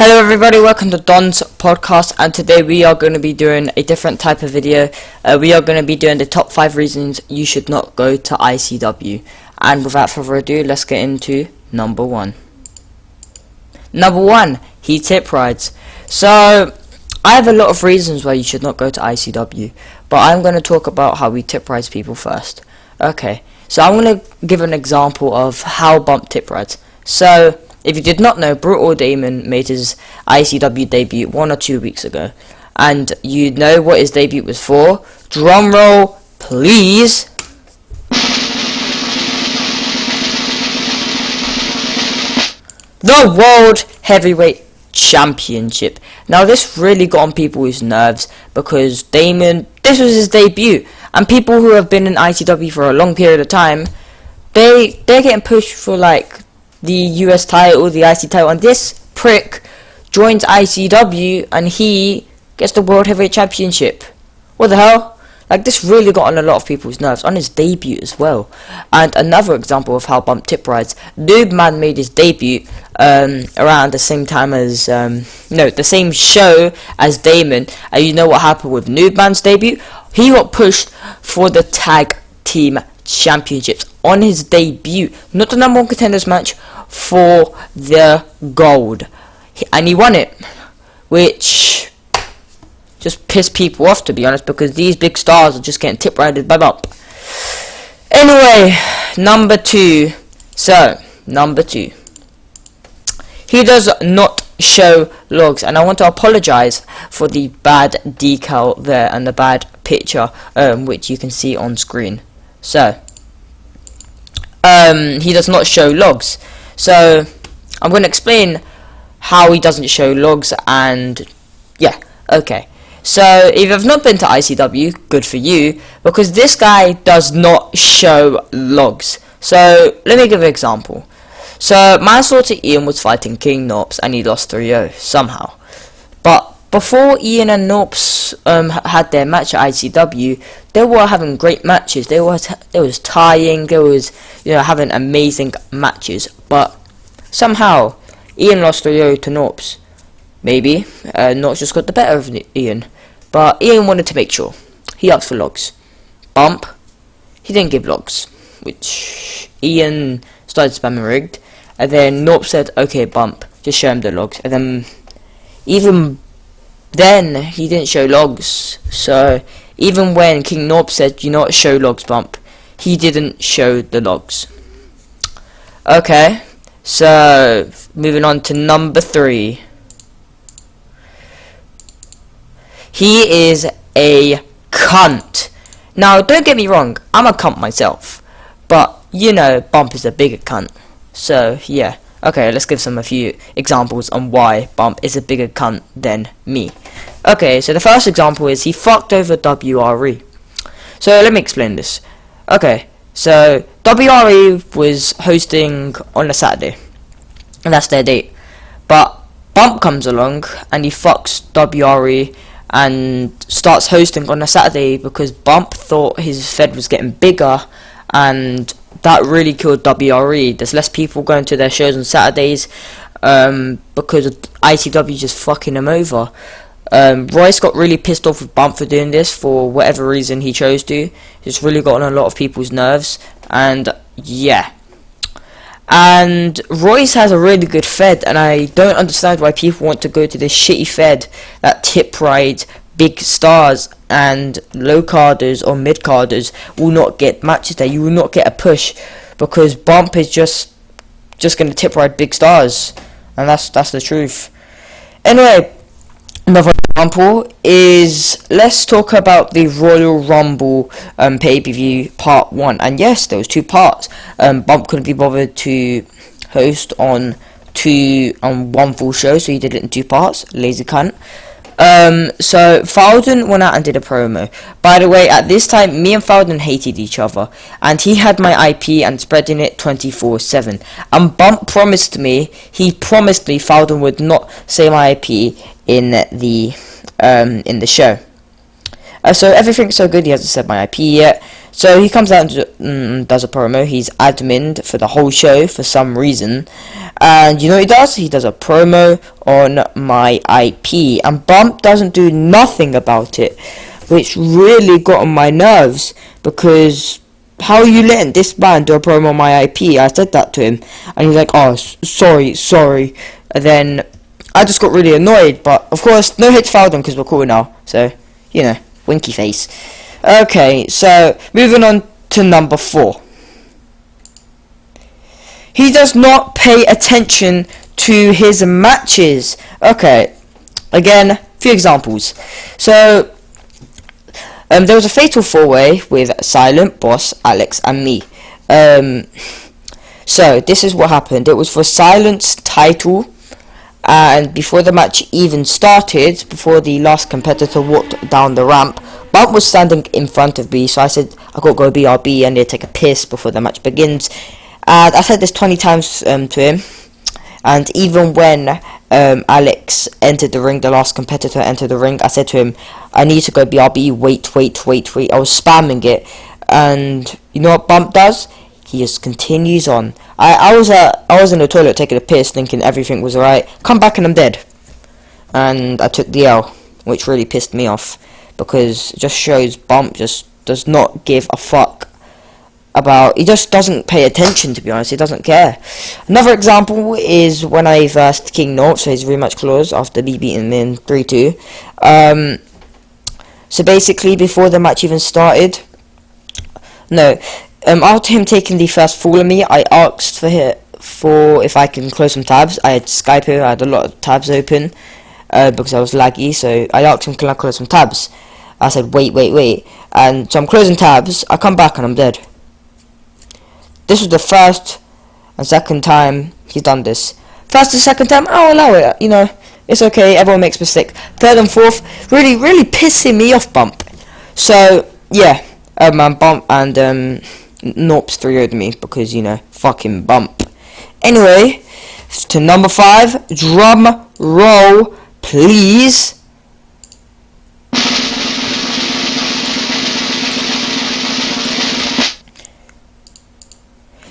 Hello everybody, welcome to Don's podcast, and today we are going to be doing a different type of video. We are going to be doing the top 5 reasons you should not go to ICW. And without further ado, let's get into number 1. Number 1, heat tip rides. So, I have a lot of reasons why you should not go to ICW, but I'm going to talk about how we tip rides people first. Okay, so I'm going to give an example of how Bump tip rides. So, if you did not know, Brutal Damon made his ICW debut 1 or 2 weeks ago. And you know what his debut was for? Drum roll, please. The World Heavyweight Championship. Now this really got on people's nerves because Damon, this was his debut. And people who have been in ICW for a long period of time, they're getting pushed for like the US title, the IC title, and this prick joins ICW and he gets the World Heavyweight Championship. What the hell? Like, this really got on a lot of people's nerves on his debut as well. And another example of how Bump tip rides, Noob Man made his debut around the same time as the same show as Damon. And you know what happened with Noob Man's debut? He got pushed for the tag team championships on his debut, not the number 1 contenders match, for the gold, and he won it, which just pissed people off, to be honest, because these big stars are just getting tip rided by Bump. Anyway, number 2. So number 2, he does not show logs, and I want to apologize for the bad decal there and the bad picture which you can see on screen. So he does not show logs. So I'm going to explain how he doesn't show logs, and yeah, okay. So if you've not been to ICW, good for you, because this guy does not show logs. So let me give an example. So Manslaughter Ian was fighting King Norps and he lost 3-0 somehow. But before Ian and Norps had their match at ICW, they were having great matches. They was tying. They was having amazing matches. But somehow Ian lost 3-0 to Norps. Maybe Norps just got the better of Ian. But Ian wanted to make sure. He asked for logs. Bump, he didn't give logs, which Ian started spamming rigged. And then Norps said, "Okay, Bump, just show him the logs." And then even then he didn't show logs. So even when King Norp said, "You know what, show logs, Bump," he didn't show the logs. Okay, so moving on to number 3. He is a cunt. Now don't get me wrong, I'm a cunt myself, but Bump is a bigger cunt. So yeah. Okay, let's give a few examples on why Bump is a bigger cunt than me. Okay, so the first example is he fucked over WRE. So let me explain this. Okay, so WRE was hosting on a Saturday, and that's their date. But Bump comes along and he fucks WRE and starts hosting on a Saturday because Bump thought his Fed was getting bigger, and that really killed WRE. There's less people going to their shows on Saturdays because ICW just fucking him over. Royce got really pissed off with Bump for doing this for whatever reason he chose to. It's really got on a lot of people's nerves, and yeah. And Royce has a really good Fed, and I don't understand why people want to go to this shitty Fed that tip rides big stars, and low carders or mid carders will not get matches there. You will not get a push because Bump is just going to tip ride big stars, and that's the truth. Anyway, another example is, let's talk about the Royal Rumble pay-per-view part 1. And yes, there was 2 parts. Bump couldn't be bothered to host on 1 full show, so he did it in 2 parts. Lazy cunt. So Falden went out and did a promo. By the way, at this time, me and Falden hated each other, and he had my IP and spreading it 24/7. And Bump promised me, Falden would not say my IP in the show. So everything's so good, he hasn't said my IP yet. So he comes out and does a promo. He's admin for the whole show for some reason. And you know what he does? He does a promo on my IP. And Bump doesn't do nothing about it, which really got on my nerves. Because how are you letting this man do a promo on my IP? I said that to him. And he's like, oh, sorry. And then I just got really annoyed. But of course, no hits filed on because we're cool now. So, you know, winky face. Okay, so moving on to number 4. He does not pay attention to his matches. Okay, again, few examples. So there was a fatal 4-way with Silent, Boss, Alex, and me. So this is what happened. It was for Silent's title. And before the match even started, before the last competitor walked down the ramp, Bump was standing in front of me, so I said I gotta go BRB, I need to take a piss before the match begins. And I said this 20 times to him, and even when Alex entered the ring, the last competitor entered the ring, I said to him, I need to go BRB, wait. I was spamming it, and you know what Bump does? He just continues on. I was in the toilet taking a piss, thinking everything was alright. Come back and I'm dead. And I took the L, which really pissed me off, because it just shows Bump just does not give a fuck about. He just doesn't pay attention, to be honest. He doesn't care. Another example is when I versed King North, so his rematch clause after me beating him in 3-2. So basically, before the match even started, after him taking the first fall on me, I asked for if I can close some tabs. I had Skype here, I had a lot of tabs open because I was laggy, so I asked him, can I close some tabs? I said, wait. And so I'm closing tabs, I come back and I'm dead. This was the first and second time he's done this. First and second time, I'll allow it, you know, it's okay, everyone makes mistakes. Third and fourth, really pissing me off, Bump. So, yeah, Bump and Norps 3-0'd me because, you know, fucking Bump. Anyway, to number 5, drum roll, please.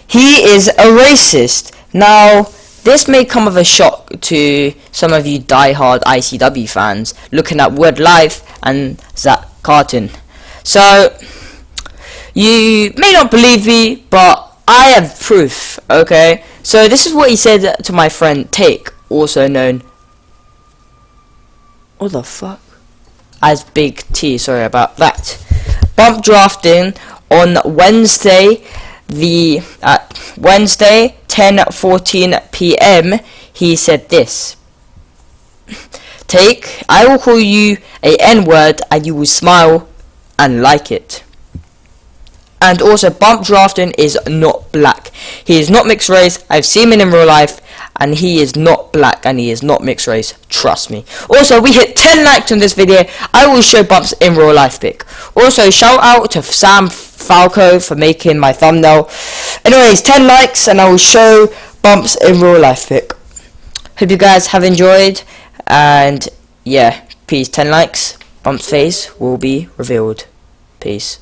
He is a racist. Now, this may come as a shock to some of you die-hard ICW fans looking at Word Life and Zach Carton. So, you may not believe me, but I have proof, okay? So this is what he said to my friend Take, also known, what the fuck, as Big T, sorry about that. Bump drafting on Wednesday, Wednesday 10:14 p.m. he said this: Take, I will call you a N-word and you will smile and like it. And also, Bump drafting is not black. He is not mixed race. I've seen him in real life, and he is not black, and he is not mixed race. Trust me. Also, we hit 10 likes on this video. I will show Bump's in real life pic. Also, shout out to Sam Falco for making my thumbnail. Anyways, 10 likes, and I will show Bump's in real life pic. Hope you guys have enjoyed, and yeah, peace. 10 likes. Bump's face will be revealed. Peace.